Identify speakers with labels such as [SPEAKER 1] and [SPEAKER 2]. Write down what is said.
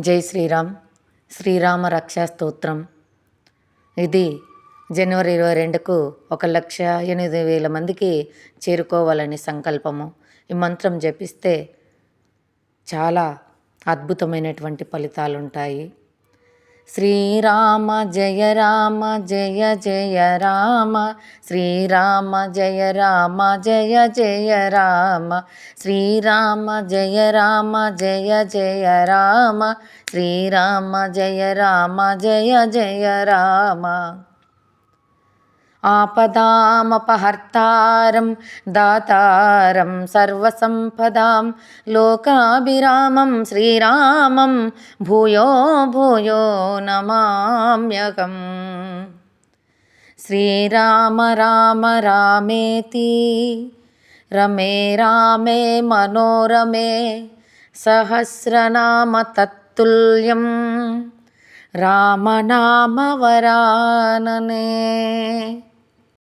[SPEAKER 1] జై శ్రీరామ్. శ్రీరామ రక్షా స్తోత్రం. ఇది జనవరి 22కు 1,08,000 మందికి చేరుకోవాలని సంకల్పము. ఈ మంత్రం జపిస్తే చాలా అద్భుతమైనటువంటి ఫలితాలు ఉంటాయి. శ్రీరామ జయ రామ జయ జయ రామ, శ్రీరామ జయ రామ జయ జయ రామ, శ్రీరామ జయ రామ జయ జయ రామ, శ్రీరామ జయ రామ జయ జయ రామ. ఆపదామపహర్తారం దాతారం సర్వసంపదాం లోకాభిరామం శ్రీరామం భూయో భూయో నమామ్యహం. శ్రీరామ రామ రామేతి రమే రామే మనోరమే సహస్రనామ తత్తుల్యం రామనామవరాననే.